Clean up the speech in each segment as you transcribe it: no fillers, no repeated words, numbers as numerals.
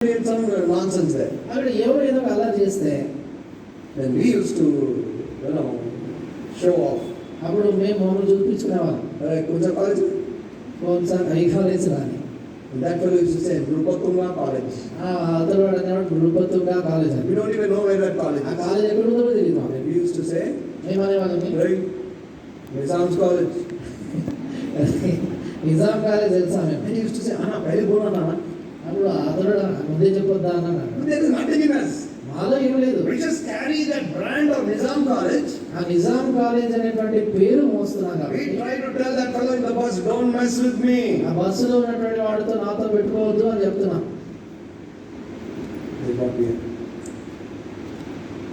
some nonsense there. అక్కడ ఎవరు ఏదో ఒక అల్లరి చేస్తే Then we used to, show off. అప్పుడు మేము మమ్మల్ని చూపించుకునేవాళ్ళం. Kunja college. Sir I college రాని. That fellow used to say Nrupatunga College. అతను అనేవాడు నృపతుంగా కాలేజ్ అని. We don't even know where that college ఆ is. కాలేజ్ ఎక్కడ ఉందో తెలియదు. And we used to say, ఏమనేవాళ్ళని? right, Nizam's College. Nizam college తెలుసా మేము. And he used to say, Anna, pehli bola na. అప్పుడు అతడు ముందే చెప్పొద్దా అన్నాడు. There is nothing in us. మాలో ఏం లేదు. We just carry that brand of Nizam College. ఆ నిజాం కాలేజ్ అనేటువంటి పేరు మోస్తున్నాం We కాబట్టి try to tell that fellow in the bus, don't mess with me. ఆ బస్సులో ఉన్నటువంటి వాడితో నాతో పెట్టుకోవద్దు అని చెప్తున్నాం.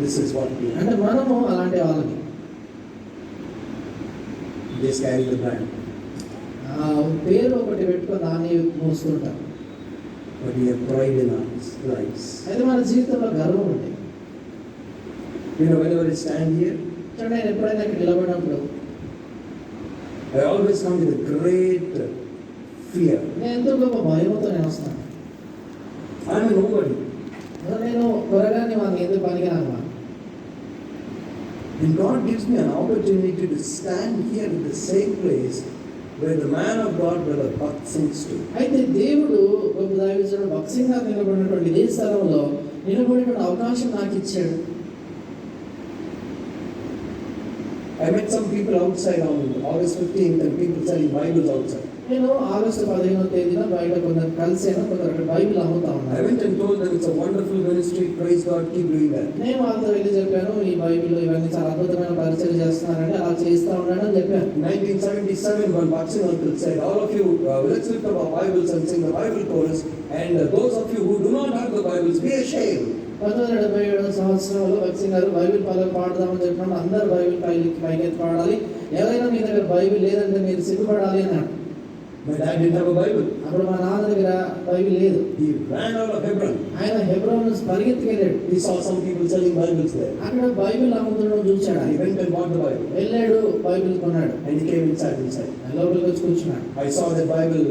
This is what we are. అంటే మనము అలాంటి వాళ్ళని Just carry the brand. ఆ పేరు ఒకటి పెట్టుకొని దాన్ని మోస్తుంటాం. But we have pride in our lives. అయితే మన జీవితంలో గర్వం ఉంది. Whenever I stand here, చూడండి, నేను ఎప్పుడైనా ఇక్కడ నిలబడినప్పుడు I always come with a great fear. నేను ఎంతో గొప్ప భయంతో నేను వస్తాను. I am a nobody. నేను త్వరగానే వాళ్ళకి ఎందుకు పనికిరాను. And God gives me an opportunity to stand here in the same place where the man of God, Brother Bhakt Singh, stood. అయితే దేవుడు గొప్ప దైవజనుడు భక్త్ సింగ్ గారు నిలబడినటువంటి ఇదే స్థలంలో నిలబడేటువంటి అవకాశం నాకు ఇచ్చాడు. I met some people outside on August 15th and people selling Bibles outside. నేను ఆగస్టు 15వ తేదీన బయట కొందరు కలిసాను, కొందరు అక్కడ బైబిల్ అమ్ముతా I ఉన్నారు. went and told them it's a wonderful ministry, praise God, keep doing that. నేను వాళ్ళతో వెళ్ళి చెప్పాను, ఈ బైబిల్ ఇవన్నీ చాలా అద్భుతమైన పరిచయం చేస్తున్నారంటే అలా చేస్తూ ఉన్నాడు అని చెప్పాను. In 1977, when Bhakt Singh uncle said, all of you, let's lift up our Bibles and sing the Bible chorus, and those of you who do not have the Bibles, be ashamed. 1977 సంవత్సరంలో భక్త్ సింగ్ గారు Bible పాడదామని చెప్పినప్పుడు అందరు Bible పైకెత్తి పాడాలి, ఎవరైనా మీ దగ్గర Bible లేదంటే మీరు సిగ్గుపడాలి అన్నాడు. My dad didn't have a Bible. అప్పుడు మా నాన్న దగ్గర బైబిల్ లేదు. He ran out of Hebron. ఆయన హెబ్రోన్ నుంచి పరిగెత్తుకెళ్ళాడు. He saw some people selling Bibles there. అక్కడ బైబిల్ అమ్ముతుండడం చూశాడు. He went and bought the Bible. వెళ్ళాడు, బైబిల్ కొన్నాడు. And he came inside. లోపలికి వచ్చి కూర్చున్నాడు. I saw that Bible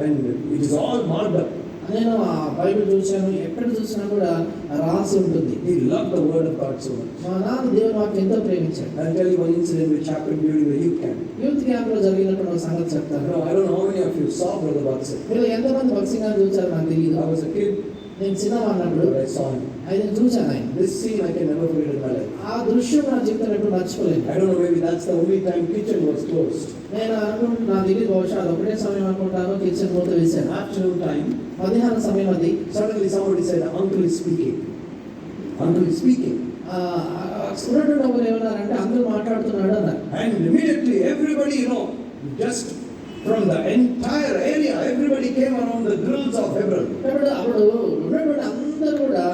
and it is all marked up. నేను ఆ బైబిల్ చూశాను, ఎక్కడ చూసినా కూడా రాసి ఉంటుంది. He loved the word of God so much. మా నాన్న దేవుడు మాకు ఎంతో ప్రేమించాడు. I'll tell you one incident which happened during the youth camp. Youth camp లో జరిగినప్పుడు ఒక సంగతి చెప్తాను. I don't know how many of you saw Brother Bhakt Singh. మీరు ఎంతమంది భక్త్ సింగ్ గారిని చూశారు నాకు తెలియదు. I was a kid, నేను చిన్నవాడినప్పుడు but I saw him. ఆయన చూశాను. ఆయన This scene I can never forget in my life. ఆ దృశ్యం నా జీవితంలో ఎప్పుడు మర్చిపోలేదు. I don't know, maybe that's the only time kitchen was closed. నేను అనుకుంటున్నా, నా దగ్గర బహుశా అది ఒకటే సమయం అనుకుంటాను, కిచెన్ మూత వేశాను. Afternoon time, మధ్యాహ్నం సమయం అది. suddenly somebody said, Uncle is speaking. Uncle is speaking. ఉన్నటువంటి ఒకరు ఏమన్నారంటే అందరూ మాట్లాడుతున్నాడు అన్నారు. And immediately everybody, just from the entire area, everybody came around the grills of Hebron. అప్పుడు ఉన్నటువంటి అందరూ కూడా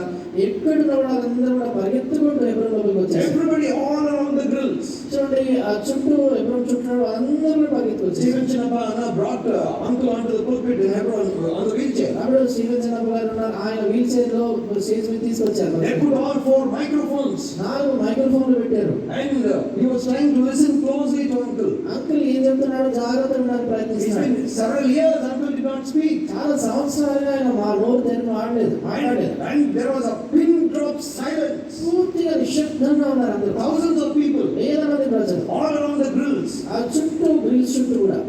ఎక్కడున్న వాళ్ళందరూ కూడా పరిగెత్తుకుంటూ హెబ్రోన్ లోపలికి వచ్చారు. Everybody all around the grills. చూడండి, ఆ చుట్టూ హెబ్రోన్ చుట్టూ అందరూ పరిగెత్తుకు వచ్చారు. Stephen Chinappa brought uncle onto the pulpit in Hebron on the wheelchair. అప్పుడు స్టీవెన్ చిన్నప్ప గారు ఉన్నారు, ఆయన వీల్ చైర్ లో స్టేజ్ మీద తీసుకొచ్చారు. They put all 4 microphones. 4 మైక్రోఫోన్లు పెట్టారు. And he was trying to listen closely to uncle. Uncle ఏం చెప్తున్నాడో జాగ్రత్తగా ఉండడానికి It's ప్రయత్నిస్తున్నాడు. been several years uncle did not speak. చాలా సంవత్సరాలుగా ఆయన మా నోరు తెరిచి మాట్లాడలేదు. And there was a pin drop silence. పూర్తిగా నిశ్శబ్దంగా ఉన్నారు అందరూ. Thousands of people వేల మంది ప్రజలు all around the grills, ఆ చుట్టూ గ్రిల్స్ చుట్టూ కూడా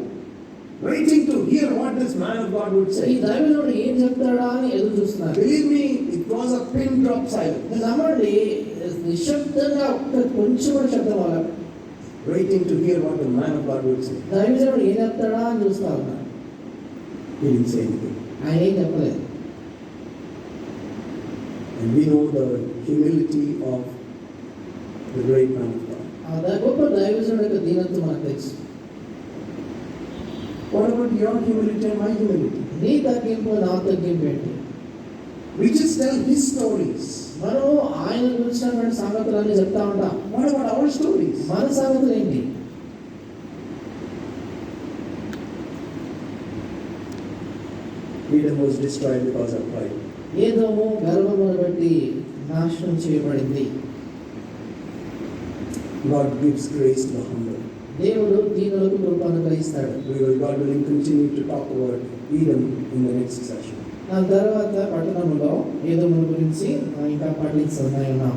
waiting to hear what this man of God would ఈ say. దైవజనుడు ఏం చెప్తాడా అని ఎదురు చూస్తున్నారు. Believe me, it was a pin drop silence. నమ్మండి, నిశ్శబ్దంగా కొంచెం కూడా శబ్దం అవ్వాలి. Waiting to hear what the man of God would say. దైవజనుడు ఏం చెప్తాడా అని చూస్తా ఉన్నారు. He didn't say anything. ఆయన ఏం చెప్పలేదు. And we know the humility of the great man of God. ఆ గొప్ప దైవజనుడు యొక్క దీనత్వం మనకు తెలుసు. What about your humility and my humility? నీ తగ్గింపు, నా తగ్గింపు ఏంటి? We just tell his stories. మనం ఆయన గురించినటువంటి సంగతులన్నీ చెప్తా ఉంటాం. What about our stories? మన సంగతులు ఏంటి? Edom was destroyed because of pride. ఏదోమో గర్వమును బట్టి నాశనం చేయబడింది. God gives grace to the humble. దేవుడు దీనులకు కృపను అనుగ్రహిస్తాడు. God will continue to talk about Edom in the next session. దాని తర్వాత పట్టణంలో ఏదో గురించి ఇంకా పాటించున్నాయి ఉన్నాం.